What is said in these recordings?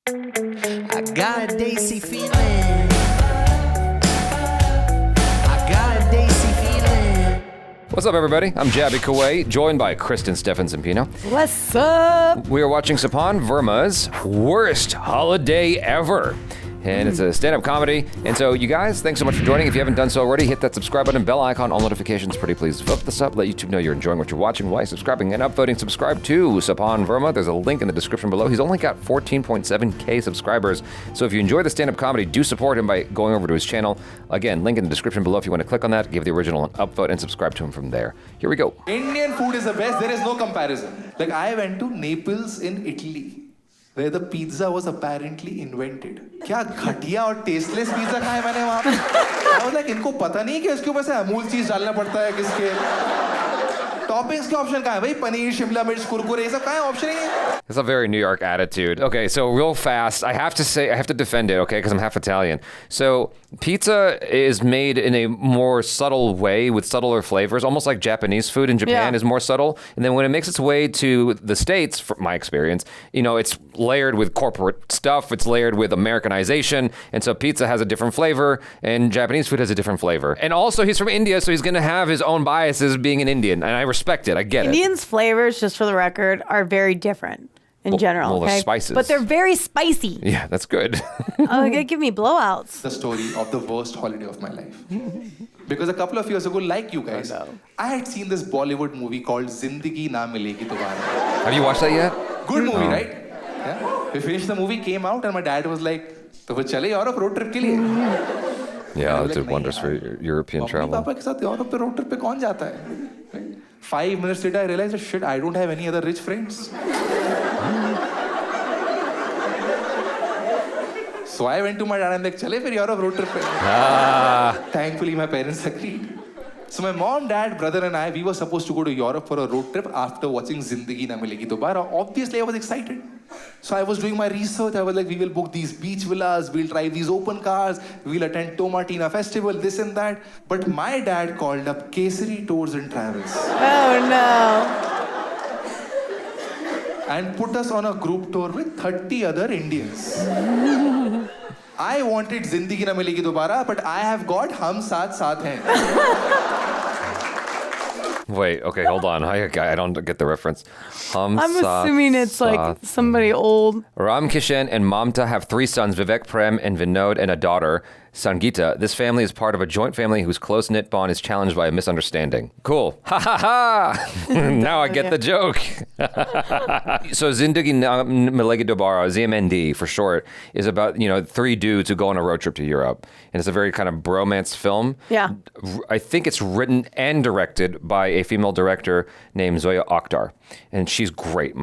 I got a Daisy feeling. I got a Daisy feeling. What's up, everybody? I'm Jabby Kuwait, joined by KRISTEN STEPHESONPINO. What's up? We are watching Sapan Verma's Worst Holiday Ever. And it's a stand-up comedy. And so, you guys, thanks so much for joining. If you haven't done so already, hit that subscribe button, bell icon, all notifications. Pretty please vote this up. Let YouTube know you're enjoying what you're watching. Why subscribing and upvoting. Subscribe to Sapan Verma. There's a link in the description below. He's only got 14.7K subscribers. So if you enjoy the stand-up comedy, do support him by going over to his channel. Again, link in the description below if you want to click on that, give the original an upvote, and subscribe to him from there. Here we go. Indian food is the best. There is no comparison. Like, I went to Naples in Italy, where the pizza was apparently invented. क्या घटिया और tasteless pizza खाया मैंने वहाँ पे. I was like, इनको पता नहीं कि इसके ऊपर से अमूल चीज डालना पड़ता है किसके. टॉपिंग्स के ऑप्शन कहाँ है भाई? पनीर, शिमला मिर्च, कुरकुरे, ये सब कहाँ है? ऑप्शन ही है. It's a very New York attitude. Okay, so real fast, I have to defend it, okay, because I'm half Italian. So pizza is made in a more subtle way with subtler flavors, almost like Japanese food in Japan is more subtle. And then when it makes its way to the States, from my experience, you know, it's layered with corporate stuff, it's layered with Americanization, and so pizza has a different flavor, and Japanese food has a different flavor. And also, he's from India, so he's going to have his own biases being an Indian, and I respect it, I get it. Indians' flavors, just for the record, are very different. In general, well, okay? they're spices. But they're very spicy. Yeah, that's good. Oh, they give me blowouts. The story of the worst holiday of my life. Because a couple of years ago, like you guys, I had seen this Bollywood movie called Zindagi Na Milegi Dobara. Have you watched that yet? Good movie, right? Yeah. We finished the movie, came out, and my dad was like, "To wo chale Europe road trip ke liye?" Yeah, it did wonders for European travel. Papa ke sath Europe pe road trip pe kaun jata hai? Right? 5 minutes later, I realized that shit, I don't have any other rich friends. So I went to my dad and like, chale fir Europe road trip pe. Thankfully, my parents agreed. So my mom, dad, brother and I, we were supposed to go to Europe for a road trip after watching Zindagi Na Milegi Dobara. Obviously, I was excited. So I was doing my research. I was like, we will book these beach villas, we'll drive these open cars, we'll attend Tomatina Festival, this and that. But my dad called up Kesari Tours and Travels. Oh, no. And put us on a group tour with 30 other Indians. I wanted Zindagi Na Milegi Dobara, but I have got Hum Saath Saath Hain. Wait, okay, hold on. I don't get the reference. I'm assuming it's like somebody old. Ram Kishan and Mamta have 3 sons, Vivek, Prem, and Vinod, and a daughter, Sangeeta. This family is part of a joint family whose close-knit bond is challenged by a misunderstanding. Cool. Ha ha ha! Now I get the joke. So Zindagi Na Milegi Dobara, ZMND for short, is about, 3 dudes who go on a road trip to Europe. And it's a very kind of bromance film. Yeah. I think it's written and directed by a female director named Zoya Akhtar. And she's great.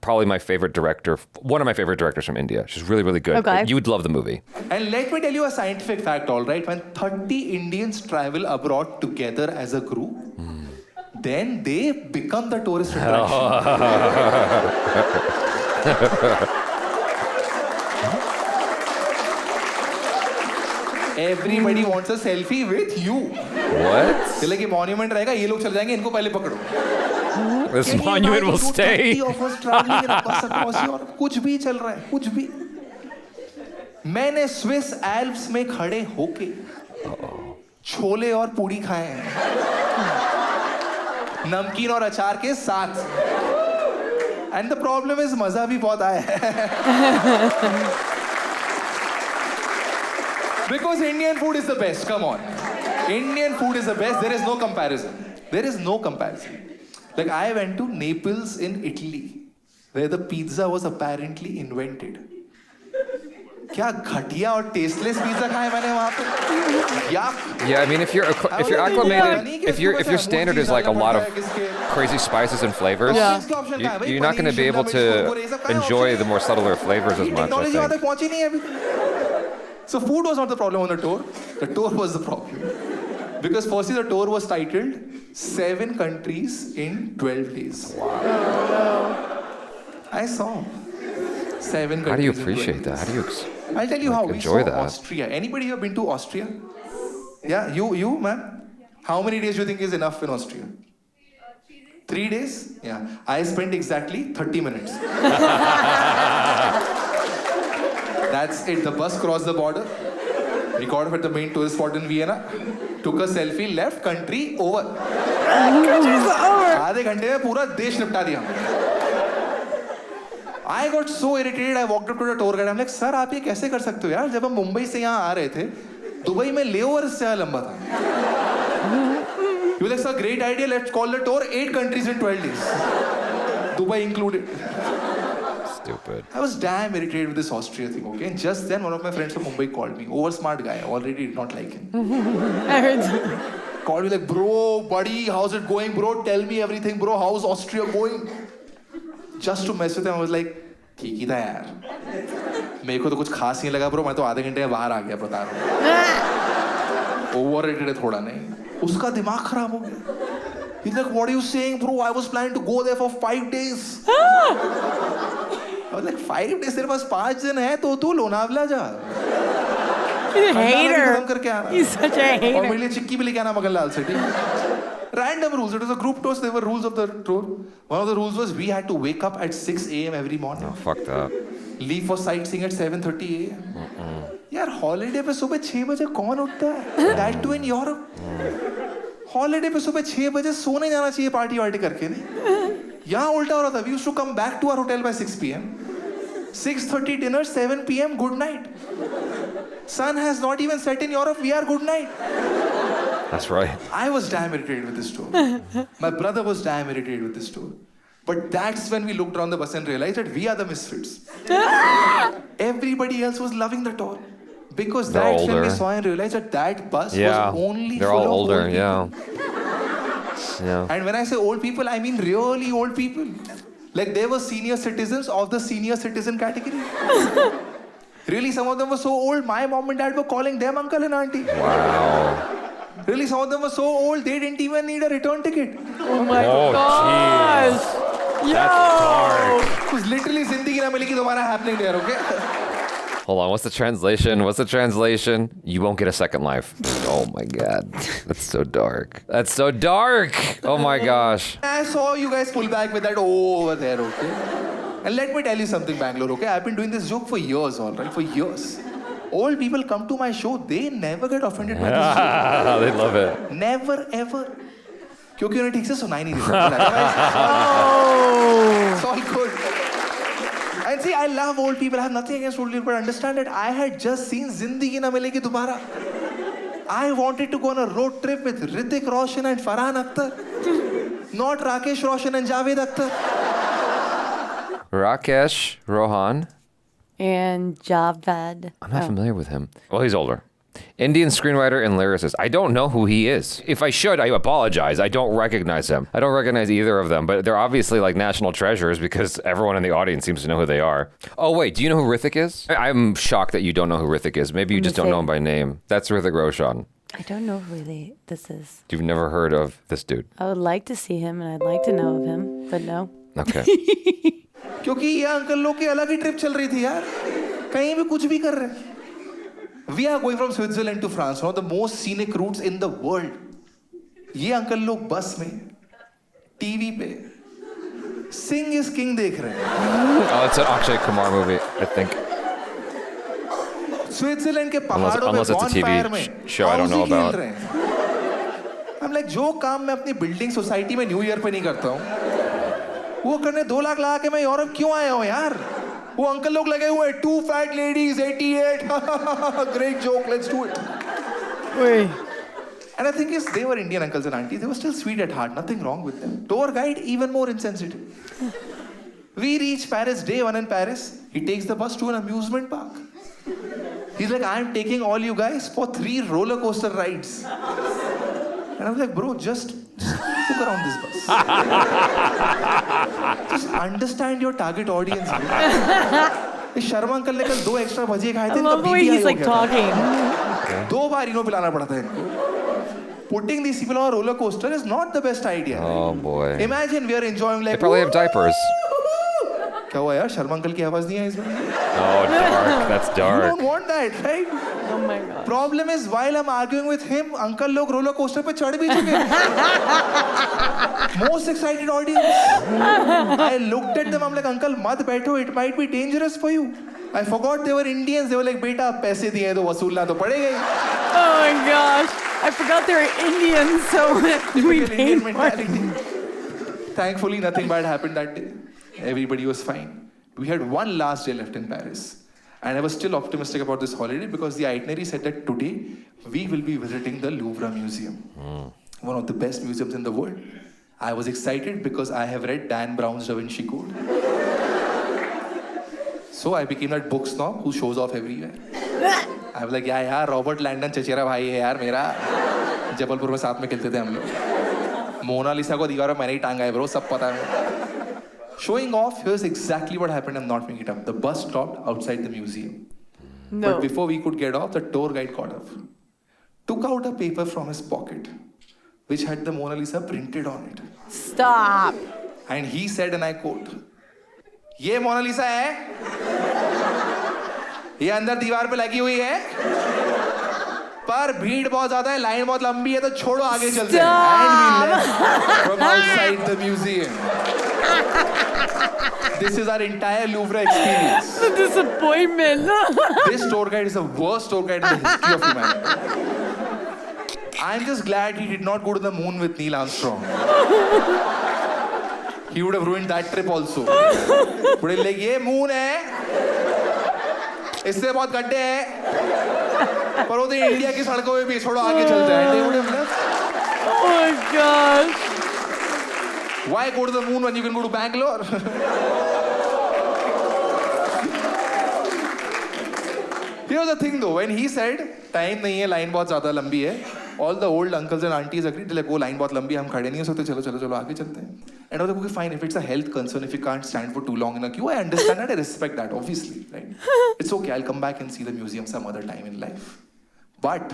Probably my favorite director, one of my favorite directors from India. She's really, really good. Okay. You would love the movie. And let me tell you a scientific fact, all right? When 30 Indians travel abroad together as a group, then they become the tourist attraction. Everybody wants a selfie with you. What? Like a monument रहेगा, ये लोग चल जाएंगे, इनको पहले पकड़ो. This monument will stay. 30 of us traveling in a bus across Europe. कुछ भी चल रहा है, कुछ भी. मैंने स्विस एल्प्स में खड़े होके छोले और पूड़ी खाए हैं, नमकीन और अचार के साथ. And the problem is मजा भी बहुत आया है. Because Indian food is the best, come on. Indian food is the best, there is no comparison. There is no comparison. Like, I went to Naples in Italy, where the pizza was apparently invented. क्या घटिया और tasteless pizza खाया मैंने वहाँ पे. Yeah, I mean, if you're acclimated, if your standard is like a lot of crazy spices and flavors, you're not going to be able to enjoy the more subtler flavors as much, I think. So food was not the problem on the tour. The tour was the problem. Because firstly, the tour was titled 7 countries in 12 days. Wow. I saw 7 countries. How do you appreciate that? How do you I'll tell you how we saw that? Austria. Anybody here been to Austria? Yeah, you, ma'am? How many days do you think is enough in Austria? 3 days? Yeah. I spent exactly 30 minutes. That's it. The bus crossed the border. We got off at the main tourist spot in Vienna. Took a selfie. Left. Country over. आधे घंटे में पूरा देश निपटा दिया. I got so irritated. I walked up to the tour guide. I'm like, sir, आप ये कैसे कर सकते हो यार? जब हम मुंबई से यहाँ आ रहे थे, दुबई में लेओवर इससे ज़्यादा लंबा था. He was like, sir, great idea. Let's call the tour 8 countries in 12 days. Dubai included. Stupid. I was damn irritated with this Austria thing, okay? And just then, one of my friends from Mumbai called me. Over smart guy. I already did not like him. I heard. Called me like, bro, buddy, how's it going, bro? Tell me everything, bro. How's Austria going? Just to mess with him, I was like, ठीक ही था यार. मेरे को तो कुछ खास नहीं लगा, bro. मैं तो आधे घंटे में बाहर आ गया, बता रहा हूँ. Overrated है थोड़ा नहीं. उसका दिमाग खराब हो गया. He's like, what are you saying, bro? I was planning to go there for 5 days. I was like, 5 days? तेरे पास 5 दिन है तो तू लोनावला जा. He's a hater. खत्म करके आना. He's such a और hater. मेरे लिए चिक्की भी लेके आना मगनलाल से, ठीक? Random rules. It was a group tour. So there were rules of the tour. One of the rules was we had to wake up at 6 a.m. every morning. Oh, fuck that. Leave for sightseeing at 7:30 a.m. यार holiday पे सुबह 6 बजे कौन उठता है? That too in Europe. Holiday पे सुबह 6 बजे सोने जाना चाहिए पार्टी वार्टी करके नहीं. यहाँ उल्टा हो रहा था. We used to come back to our hotel by 6 p.m. 6:30 dinner, 7 p.m. good night. Sun has not even set in Europe. We are good night. That's right. I was damn irritated with this tour. My brother was damn irritated with this tour. But that's when we looked around the bus and realized that we are the misfits. Everybody else was loving the tour. Because They're that's when we older. saw and realized that that bus was only they're full all of older. old Yeah. people. Yeah. And when I say old people, I mean really old people. Like they were senior citizens of the senior citizen category. Really, some of them were so old, my mom and dad were calling them uncle and auntie. Wow. Really, some of them were so old, they didn't even need a return ticket. Oh my Oh, gosh. jeez. Yo. That's dark. It was literally Zindagi Na Milegi Dobara happening there, okay? Hold on. What's the translation? What's the translation? You won't get a second life. Oh my God. That's so dark. That's so dark. Oh my gosh. I saw you guys pull back with that over there, okay? And let me tell you something, Bangalore, okay? I've been doing this joke for years, all right? For years. Old people come to my show, they never get offended by this joke. They love it. Never, ever. क्योंकि उन्हें ठीक से सुनाई नहीं देता. It's all good. And see, I love old people. I have nothing against old people, but understand that I had just seen Zindagi Na Milegi Dobara. I wanted to go on a road trip with Hrithik Roshan and Farhan Akhtar. Not Rakesh Roshan and Javed Akhtar. Rakesh Rohan. And Javed. I'm not familiar with him. Well, he's older. Indian screenwriter and lyricist. I don't know who he is. If I should, I apologize. I don't recognize him. I don't recognize either of them, but they're obviously like national treasures because everyone in the audience seems to know who they are. Oh, wait, do you know who Hrithik is? I'm shocked that you don't know who Hrithik is. Maybe you just don't know him by name. That's Hrithik Roshan. I don't know who this is. You've never heard of this dude? I would like to see him and I'd like to know of him, but no. Okay. क्योंकि ये uncle लोग की अलग ही trip चल रही थी यार. कहीं भी कुछ भी कर रहे हैं. We are going from Switzerland to France, one of the most scenic routes in the world. ये अंकल लोग बस में, टीवी पे, Singh is King देख रहे हैं. Oh, it's an Akshay Kumar movie, I think. Switzerland के पहाड़ों में bonfire में show I don't know हौजी खेल about. रहे हैं. I'm like, जो काम मैं अपनी बिल्डिंग सोसाइटी में न्यू ईयर पे नहीं करता हूँ, वो करने 2 लाख लगा के मैं यूरोप क्यों आया हूँ यार? वो अंकल लोग लगे हुए हैं, 2 fat ladies, 88. Great joke, let's do it. Wait. And the thing is, they were Indian uncles and aunties. They were still sweet at heart. Nothing wrong with them. Tour guide, even more insensitive. We reach Paris, day 1 in Paris. He takes the bus to an amusement park. He's like, I'm taking all you guys for 3 roller coaster rides. And I was like, bro, just look around this bus. Just understand your target audience. Sharma uncle ने कल 2 extra भजिए खाए थे. I love the way he's like talking. 2 बार इनको पिलाना पड़ा था इनको. Putting these people on a roller coaster is not the best idea. Oh boy. Imagine we are enjoying like. They probably have diapers. क्या हुआ यार? शर्मा अंकल की आवाज नहीं है इसमें. Oh, dark. That's You dark. don't want that, right? Oh my god. Problem is, while I'm arguing with him, uncle लोग roller coaster पे चढ़ भी चुके हैं. Most excited audience. I looked at them. I'm like, uncle, मत बैठो. It might be dangerous for you. I forgot they were Indians. They were like, beta, पैसे दिए तो वसूलना तो पड़ेगा ही. Oh my gosh. I forgot they were Indians, so we Typical paid Indian for it. mentality. Thankfully, nothing bad happened that day. Everybody was fine. We had one last day left in Paris. And I was still optimistic about this holiday because the itinerary said that today we will be visiting the Louvre Museum. One of the best museums in the world. I was excited because I have read Dan Brown's Da Vinci Code. So I became that book snob who shows off everywhere. I was like, yeah, Robert Landon चचेरा भाई है यार मेरा. जबलपुर में साथ में खेलते थे हम लोग. मोनालिसा को दीवार में मैंने ही टांगा है bro, सब पता है. Showing off, here's exactly what happened. I'm not making it up. The bus stopped outside the museum. No. But before we could get off, the tour guide got up, took out a paper from his pocket, which had the Mona Lisa printed on it. Stop. And he said, and I quote, ये मोना लिसा है, ये अंदर दीवार पे लगी हुई है, पर भीड़ बहुत ज्यादा है, लाइन बहुत लंबी है, तो छोड़ो आगे चलते हैं. And we left from outside the museum. This is our entire Louvre experience. The disappointment. This tour guide is the worst tour guide in the history of humanity. I'm just glad he did not go to the moon with Neil Armstrong. He would have ruined that trip also. But he's like, ये moon है, इससे बहुत गड्ढे हैं, पर वो तो India की सड़कों में भी छोड़ो आगे चलते हैं. They would have left. Oh my gosh. Why go to the moon when you can go to Bangalore? Here's the thing though, when he said, time नहीं है, line बहुत ज़्यादा लंबी है, all the old uncles and aunties agreed, like, वो line बहुत लंबी है, हम खड़े नहीं हो सकते, चलो चलो चलो आगे चलते हैं. And I was like, okay, fine, if it's a health concern, if you can't stand for too long in a queue, I understand that, I respect that, obviously, right? It's okay, I'll come back and see the museum some other time in life. But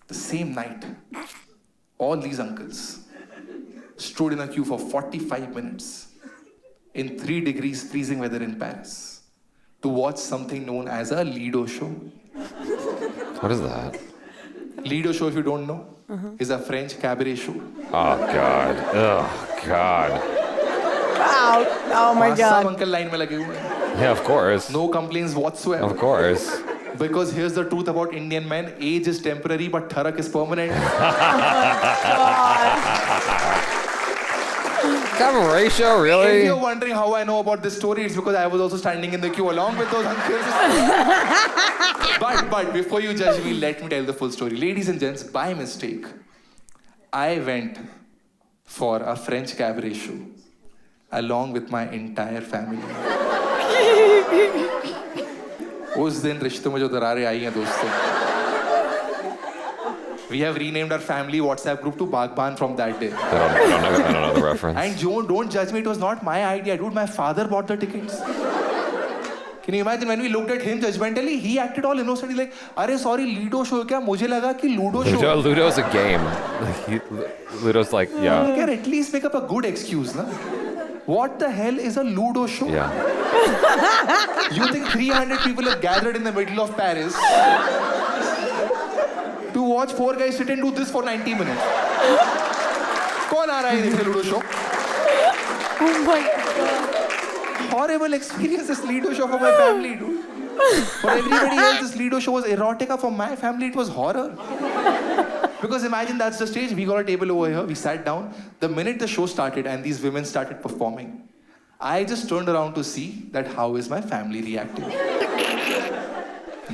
the same night, all these uncles stood in a queue for 45 minutes in 3 degrees freezing weather in Paris to watch something known as a Lido show. What is that? Lido show, if you don't know, is a French cabaret show. Oh, God. Oh, God. Wow. Oh my सब God. uncle line में लगे हुए हैं. Yeah, of course. No complaints whatsoever. Of course. Because here's the truth about Indian men: age is temporary, but tharak is permanent. Cabaret show, If really? you're wondering how I know about this story, it's because I was also standing in the queue along with those uncles. But before you judge me, let me tell the full story. Ladies and gents, by mistake, I went for a French cabaret show along with my entire family. उस दिन रिश्तों में जो दरारें आई हैं दोस्तों. We have renamed our family WhatsApp group to Bagban from that day. I don't know the reference. And Joan, don't judge me, it was not my idea, dude. My father bought the tickets. Can you imagine when we looked at him judgmentally, he acted all innocently like, अरे sorry, Lido show क्या? मुझे लगा कि Ludo show. Ludo's a game. Ludo's like, yeah. You can at least make up a good excuse, na? What the hell is a Ludo show? Yeah. You think 300 people have gathered in the middle of Paris to watch 4 guys sit and do this for 90 minutes? कौन आ रहा है देखने Ludo show? Oh my God. Horrible experience, this Lido show for my family, dude. For everybody else, this Lido show was erotica. For my family, it was horror. Because imagine that's the stage. We got a table over here. We sat down. The minute the show started and these women started performing, I just turned around to see that how is my family reacting.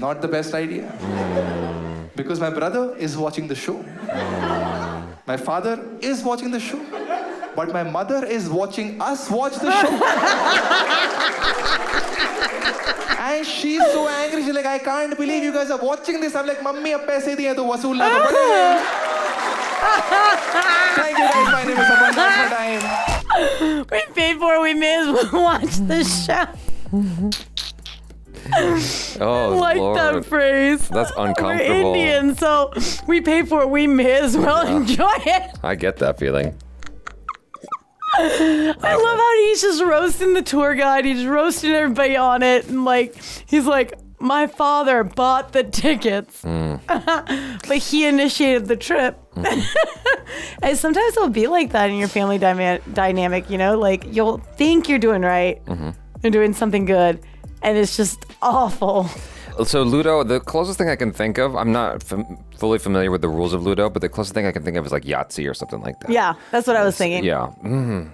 Not the best idea. Because my brother is watching the show. My father is watching the show. But my mother is watching us watch the show. And she's so angry. She's like, I can't believe you guys are watching this. I'm like, Mummy, ab paise diye to wasoolna to padega. Thank you guys. My name is Sapan. That's my time. We paid for it. We may as well watch the show. Oh, Like Lord. that phrase. That's We're uncomfortable. Indian, so we pay for it. We may as well enjoy it. I get that feeling. I love how he's just roasting the tour guide. He's roasting everybody on it. And like, he's like, my father bought the tickets, but he initiated the trip. And sometimes it'll be like that in your family dynamic, you know? Like, you'll think you're doing right. You're doing something good. and it's just awful. So Ludo, the closest thing I can think of, I'm not fully familiar with the rules of Ludo, but the closest thing I can think of is like Yahtzee or something like that. Yeah, that's what I was thinking. Yeah,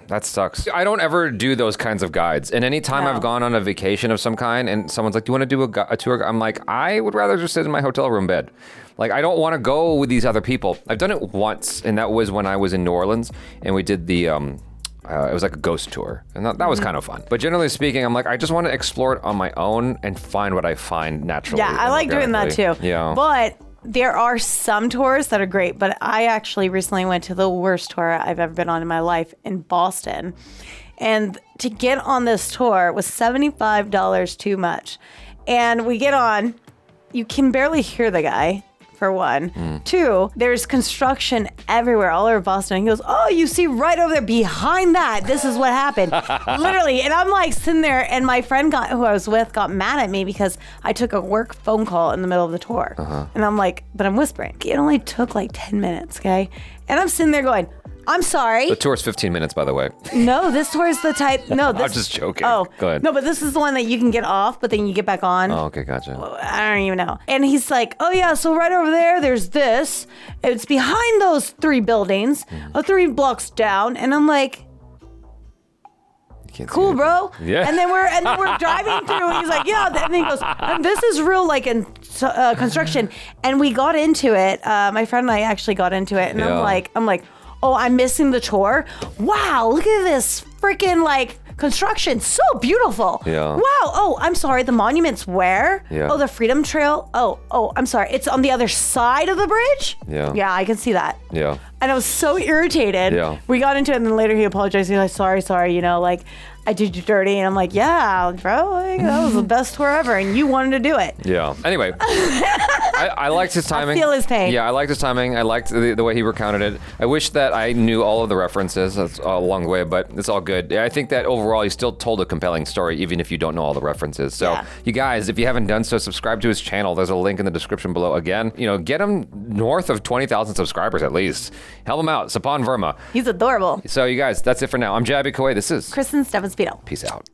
that sucks. I don't ever do those kinds of guides. And anytime I've gone on a vacation of some kind and someone's like, do you want to do a tour? I'm like, I would rather just sit in my hotel room bed. Like, I don't want to go with these other people. I've done it once, and that was when I was in New Orleans, and we did the... it was like a ghost tour, and that was kind of fun. But generally speaking, I'm like, I just want to explore it on my own and find what I find naturally. Yeah, I like doing that too. Yeah. But there are some tours that are great, but I actually recently went to the worst tour I've ever been on in my life in Boston. And to get on this tour was $75 too much. And we get on, you can barely hear the guy. For one. Two, there's construction everywhere, all over Boston. He goes, oh, you see right over there behind that. This is what happened. Literally. And I'm like sitting there, and my friend who I was with got mad at me because I took a work phone call in the middle of the tour. And I'm like, but I'm whispering. It only took like 10 minutes, okay? And I'm sitting there going, I'm sorry. The tour's 15 minutes, by the way. No, this tour is the type. No, this. I'm just joking. Oh, go ahead. No, but this is the one that you can get off, but then you get back on. Oh, okay, gotcha. I don't even know. And he's like, oh yeah, so right over there's this. It's behind those 3 buildings, 3 blocks down. And I'm like, cool, bro. Yeah. And then we're driving through, and he's like, yeah. And then he goes, this is real, like in construction. And we got into it. My friend and I actually got into it, and I'm like, oh, I'm missing the tour. Wow, look at this freaking like construction. So beautiful. Yeah. Wow. Oh, I'm sorry. The monument's where? Yeah. Oh, the Freedom Trail. Oh, I'm sorry. It's on the other side of the bridge? Yeah. Yeah, I can see that. Yeah. And I was so irritated. Yeah. We got into it, and then later he apologized. He's like, sorry, you know, like, I did you dirty. And I'm like, yeah, bro, like, that was the best tour ever, and you wanted to do it. Yeah. Anyway, I liked his timing. I feel his pain. Yeah, I liked his timing. I liked the way he recounted it. I wish that I knew all of the references. That's along the way, but it's all good. I think that overall, he still told a compelling story, even if you don't know all the references. So, you guys, if you haven't done so, subscribe to his channel. There's a link in the description below. Again, you know, get him north of 20,000 subscribers at least. Help him out. Sapan Verma. He's adorable. So, you guys, that's it for now. I'm Jabby Kawai. This is KRISTEN STEPHESONPINO. Peace out.